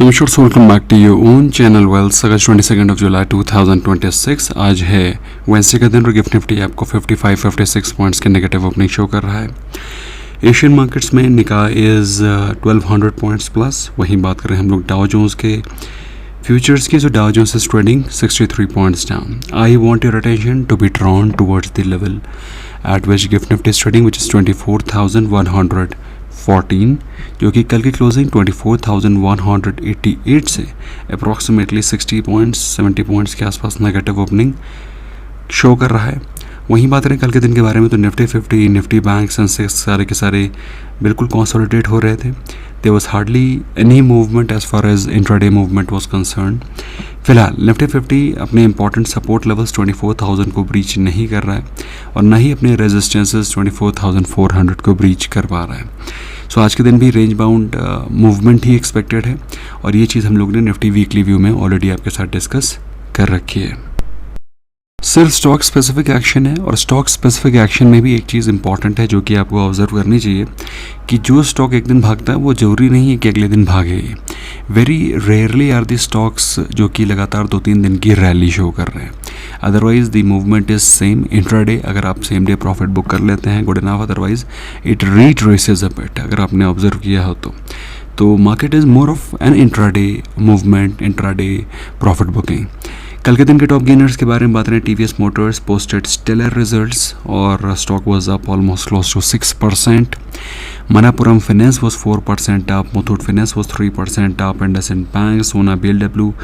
नमस्कार, welcome back to your own channel wealth. अगस्त 22 जुलाई 2026 आज है वेंसडे का दिन और गिफ्ट निफ्टी आपको 55-56 पॉइंट्स के नेगेटिव ओपनिंग शो कर रहा है। एशियन मार्केट्स में निकाय इज़ 1200 पॉइंट्स प्लस। वहीं बात करें हम लोग डाउ जोन्स के फ्यूचर्स की, जो Dow Jones is trading 63 points down. I want your attention to be drawn towards the level at which GIFT Nifty is trading, which is 24,114, जो कि कल की क्लोजिंग 24,188 से अप्रॉक्सीमेटली 60 पॉइंट्स 70 पॉइंट्स के आसपास नेगेटिव ओपनिंग शो कर रहा है। वहीं बात करें कल के दिन के बारे में तो निफ्टी 50, निफ्टी बैंक, सेंसेक्स सारे के सारे बिल्कुल कंसोलिडेट हो रहे थे। There was hardly any movement as far as intraday movement was concern. फिलहाल निफ्टी 50 अपने इंपॉर्टेंट सपोर्ट लेवल्स 24,000 को ब्रीच नहीं कर रहा है और न ही अपने रेजिस्टेंसेस 24,400 को ब्रीच कर पा रहा है। सो आज के दिन भी रेंज बाउंड मूवमेंट ही एक्सपेक्टेड है और ये चीज़ हम लोग ने निफ्टी वीकली व्यू में ऑलरेडी आपके साथ डिस्कस कर रखी है। सिर्फ स्टॉक स्पेसिफिक एक्शन है और स्टॉक स्पेसिफिक एक्शन में भी एक चीज़ इंपॉर्टेंट है जो कि आपको ऑब्जर्व करनी चाहिए कि जो स्टॉक एक दिन भागता है वो ज़रूरी नहीं है कि अगले दिन भागे। Very rarely are the stocks जो कि लगातार 2-3 दिन की रैली शो कर रहे हैं। Otherwise the movement is same intraday. अगर आप सेम डे प्रॉफिट बुक कर लेते हैं good enough, otherwise it retraces a bit. अगर आपने ऑब्जर्व किया हो तो market is more of an intraday movement, intraday profit booking. कल के दिन के टॉप गेनर्स के बारे में बात करें, TVS motors posted stellar results और stock was up almost close to 6%। Manappuram finance was 4% up, Muthoot finance was 3% up, IndusInd bank, Sona BLW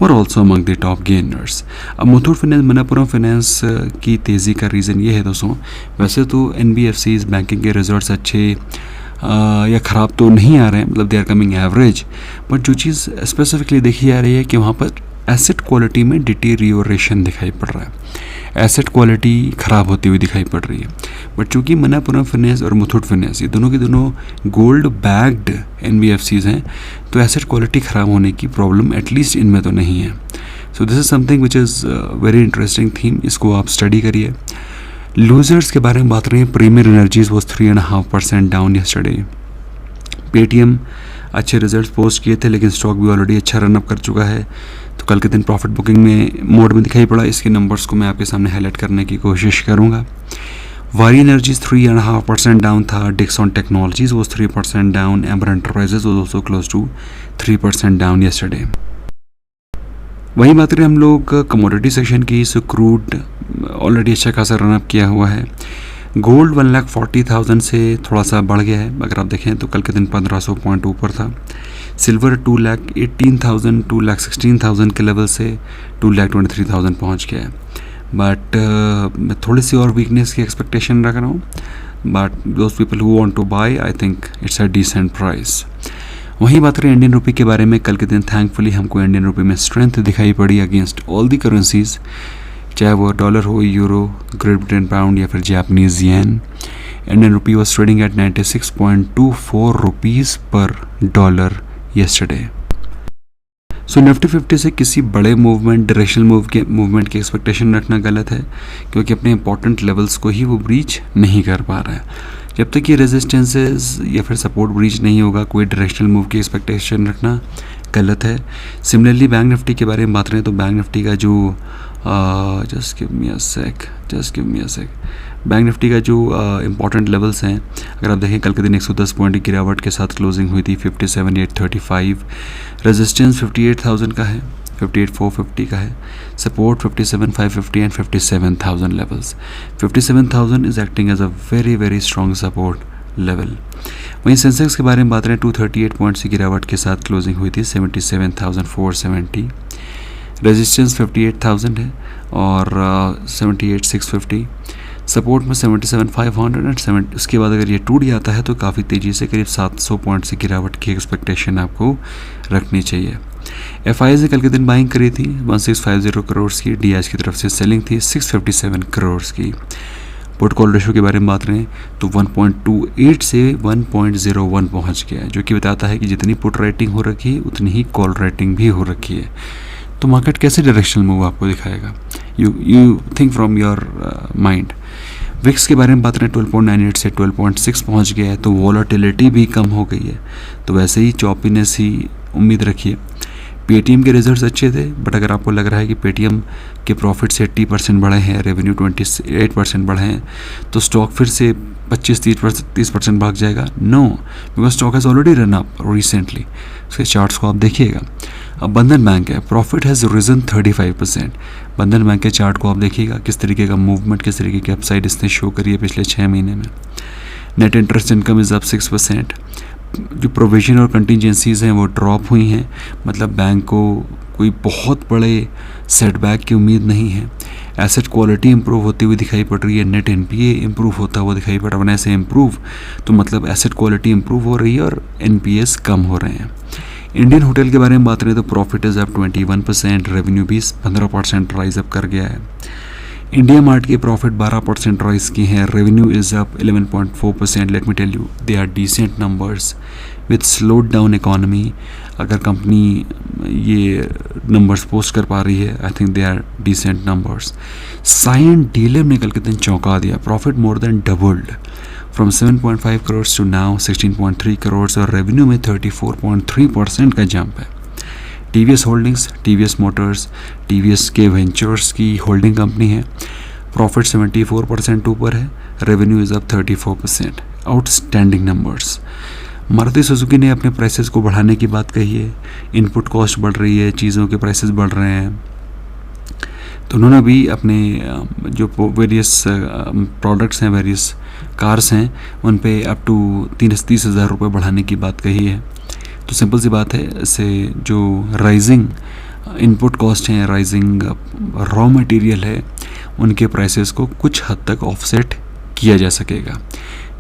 were also among the top gainers. अब मुथूट फाइनेंस, मनापुरम फाइनेंस की तेज़ी का रीज़न ये है दोस्तों, वैसे तो एनबीएफसीज बैंकिंग के रिजल्ट्स अच्छे या ख़राब तो नहीं आ रहे हैं, मतलब they are coming average, but जो चीज़ स्पेसिफिकली देखी जा रही है कि वहाँ पर एसेट क्वालिटी में डिटीरियोरेशन दिखाई पड़ रहा है, एसेट क्वालिटी ख़राब होती हुई दिखाई पड़ रही है। बट चूँकि मनापुरम फाइनेंस और मुथूट फाइनेंस ये दोनों के दोनों गोल्ड बैग्ड एनबीएफसीज हैं, तो एसेट क्वालिटी ख़राब होने की प्रॉब्लम एटलीस्ट इनमें तो नहीं है। So this is something which is very interesting theme, इसको आप स्टडी करिए। लूजर्स के बारे में बात रही है, Premier Energies was 3.5% down yesterday. Paytm अच्छे रिजल्ट्स पोस्ट किए थे लेकिन स्टॉक भी ऑलरेडी अच्छा रनअप कर चुका है, तो कल के दिन प्रॉफिट बुकिंग में मोड में दिखाई पड़ा। इसके नंबर्स को मैं आपके सामने हाईलाइट करने की कोशिश करूंगा। वारी एनर्जीज 3.5% डाउन था, Dixon Technologies was 3% down, Amber Enterprises was also close to 3% down yesterday. वहीं बात करें हम लोग कमोडिटी सेक्शन की, सो क्रूड ऑलरेडी अच्छा खासा रनअप किया हुआ है। गोल्ड 1,40,000 से थोड़ा सा बढ़ गया है, अगर आप देखें तो कल के दिन 1500 पॉइंट ऊपर था। सिल्वर 2,18,000 2,16,000 के लेवल से 2,23,000 पहुंच गया है। बट मैं थोड़ी सी और वीकनेस की एक्सपेक्टेशन रख रहा हूँ, but those people who want to buy I think it's a decent price. वहीं बात करें इंडियन रुपी के बारे में, कल के दिन थैंकफुली हमको इंडियन रुपी में स्ट्रेंथ दिखाई पड़ी अगेंस्ट ऑल दी करेंसीज, चाहे वो डॉलर हो, यूरो, ग्रेट ब्रिटेन पाउंड या फिर Japanese yen. Indian rupee was trading at 96.24 rupees पर डॉलर येस्टरडे। सो निफ्टी 50 से किसी बड़े मूवमेंट, डायरेक्शनल मूवमेंट की एक्सपेक्टेशन रखना गलत है, क्योंकि अपने इंपॉर्टेंट लेवल्स को ही वो ब्रीच नहीं कर पा रहा है। जब तक ये रेजिस्टेंसेस या फिर सपोर्ट ब्रीच नहीं होगा, कोई डायरेक्शनल मूव की एक्सपेक्टेशन रखना गलत है। सिमिलरली बैंक निफ्टी के बारे में बात करें तो बैंक निफ्टी का जो जस्ट गिव मी अ सेक, बैंक निफ्टी का जो इंपॉर्टेंट लेवल्स हैं, अगर आप देखें कल के दिन 110 पॉइंट की गिरावट के साथ क्लोजिंग हुई थी। 57,835, रेजिस्टेंस 58,000 का है, 58,450 का है, support 57,550 and 57,000 levels. 57,000 is acting as a very very strong support level. वहीं सेंसेक्स के बारे में बात करें 238 पॉइंट्स की गिरावट के साथ क्लोजिंग हुई थी, 77,470, रेजिस्टेंस 58,000 है और 78,650, सपोर्ट में 77,500 एंड 7। उसके बाद अगर ये टूट जाता है तो काफ़ी तेज़ी से करीब 700 पॉइंट से गिरावट की एक्सपेक्टेशन आपको रखनी चाहिए। एफआई ने कल के दिन बाइंग करी थी 1650 करोड़ की, डीएच की तरफ से सेलिंग थी 657 करोड़ की। पुट कॉल रेशो के बारे में बात करें तो 1.28 से 1.01 पहुंच गया है, जो कि बताता है कि जितनी पुट रेटिंग हो रखी है उतनी ही कॉल रेटिंग भी हो रखी है। तो मार्केट कैसे डायरेक्शनल मूव आपको दिखाएगा, you think from your mind. VIX के बारे में बात करें 12.98 से 12.6 पहुंच गया है, तो वॉलेटिलिटी भी कम हो गई है, तो वैसे ही चॉपीनेस ही उम्मीद रखिए। पेटीएम के रिजल्ट्स अच्छे थे, बट अगर आपको लग रहा है कि पेटीएम के प्रॉफिट से 80% बढ़े हैं, रेवेन्यू 28% बढ़े हैं, तो स्टॉक फिर से 25-30% भाग जाएगा? No, because stock has already run up recently. उसके चार्ट्स को आप देखिएगा। अब बंधन बैंक है, प्रॉफिट हैज़ रिजन 35%। बंधन बैंक के चार्ट को आप देखिएगा, किस तरीके का मूवमेंट, किस तरीके की अपसाइड इसने शो करी है पिछले 6 महीने में। Net interest income is up 6%। जो प्रोविजन और कंटिजेंसीज़ हैं वो ड्रॉप हुई हैं, मतलब बैंक को कोई बहुत बड़े सेटबैक की उम्मीद नहीं है। एसेट क्वालिटी इंप्रूव होती हुई दिखाई पड़ रही है, नेट एनपीए इंप्रूव होता हुआ दिखाई पड़ रहा है। ऐसे इंप्रूव तो मतलब एसेट क्वालिटी इंप्रूव हो रही है और एनपीएस कम हो रहे हैं। इंडियन होटल के बारे में बात करें तो प्रॉफिट इज़ अप 21%, रेवेन्यू भी 15% राइज अप कर गया है। इंडिया मार्ट के प्रॉफिट 12% राइज की हैं, revenue is up 11.4%। Let me tell you, they are decent numbers with slowed down economy. अगर कंपनी ये नंबर्स पोस्ट कर पा रही है, I think they are decent numbers. साइन डीलर ने कल के दिन चौंका दिया, profit more than doubled from 7.5 crore to now 16.3 crore और रेवेन्यू में 34.3% का जंप है। TVS holdings, TVS Motors, TVS के वेंचर्स की होल्डिंग कंपनी है। प्रॉफिट 74% ऊपर है, revenue is up 34%। Outstanding numbers. Maruti Suzuki ने अपने प्राइसेस को बढ़ाने की बात कही है, इनपुट कॉस्ट बढ़ रही है, चीज़ों के प्राइसेस बढ़ रहे हैं, तो उन्होंने भी अपने जो वेरियस प्रोडक्ट्स हैं, वेरियस कार्स हैं, उन पे अप टू 30,000 रुपये बढ़ाने की बात कही है। तो सिंपल सी बात है, इससे जो राइजिंग इनपुट कॉस्ट हैं, राइजिंग रॉ मटेरियल है, उनके प्राइसेस को कुछ हद तक ऑफसेट किया जा सकेगा।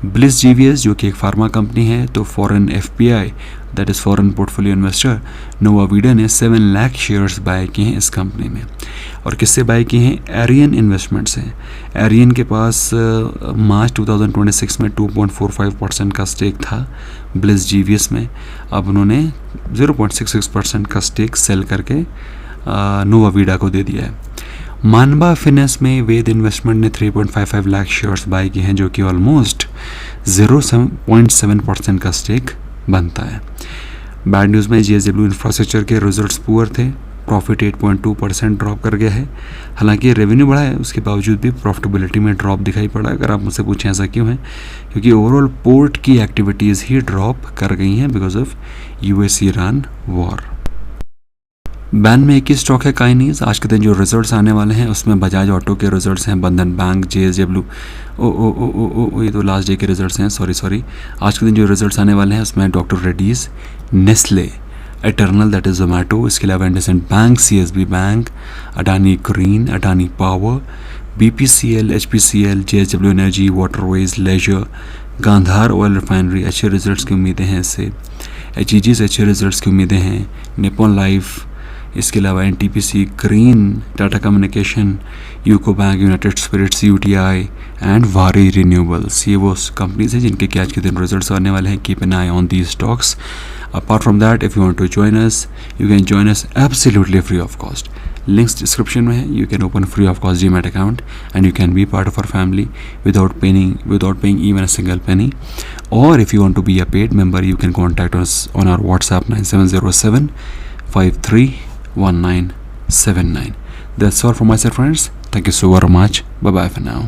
ब्लिस जीवीएस जो कि एक फार्मा कंपनी है, तो foreign FPI that is foreign portfolio investor नोवावीडा ने 7 लाख शेयर्स बाय किए हैं इस कंपनी में। और किससे बाय किए हैं? एरियन इन्वेस्टमेंट से। एरियन के पास मार्च 2026 में 2.45% का स्टेक था ब्लिस जीवीएस में। अब उन्होंने 0.66% का स्टेक सेल करके नोवावीडा को दे दिया है। मानवा फिनेंस में वेद इन्वेस्टमेंट ने 3.55 लाख शेयर्स बाय किए हैं, जो कि ऑलमोस्ट 0.7% का स्टेक बनता है। बैड न्यूज़ में जेएसडब्ल्यू इंफ्रास्ट्रक्चर के रिजल्ट्स पुअर थे, प्रॉफिट 8.2% ड्रॉप कर गया है। हालांकि रेवेन्यू बढ़ा है, उसके बावजूद भी प्रॉफिटेबिलिटी में ड्रॉप दिखाई पड़ा। अगर आप मुझसे पूछें ऐसा क्यों है, क्योंकि ओवरऑल पोर्ट की एक्टिविटीज़ ही ड्रॉप कर गई हैं because of US Iran war. Ban में एक ही स्टॉक है काइनीज। आज के दिन जो रिजल्ट्स आने वाले हैं उसमें बजाज ऑटो के रिजल्ट्स हैं, बंधन बैंक, जेएसडब्ल्यू, ये तो लास्ट डे के रिजल्ट्स हैं, सॉरी। आज के दिन जो रिजल्ट्स आने वाले हैं उसमें doctor Reddy's, Nestle, Eternal that is Zomato, इसके अलावा IndusInd Bank, CSB Bank, Adani Green, Adani Power, BPCL, HPCL, JSW Energy, Waterways, Leisure, Gandhar Oil Refinery अच्छे रिजल्ट्स की उम्मीदें हैं इससे। एचईजी से अच्छे रिजल्ट्स की उम्मीदें हैं। निपॉन लाइफ, इसके अलावा NTPC, Green, Tata Communication, UCO Bank, United Spirits, UTI and Waaree Renewables, ये वो कंपनीज हैं जिनके कि आज के दिन रिजल्ट्स आने वाले हैं। Keep an eye on these stocks. Apart from that, if you want to join us, you can join us absolutely free of cost. Links description में है। You can open free of cost demat account and you can be part of our family without paying even a single penny. Or if you want to be a paid member, you can contact us on our WhatsApp 9707531979. That's all from myself, friends. Thank you so very much. Bye bye for now.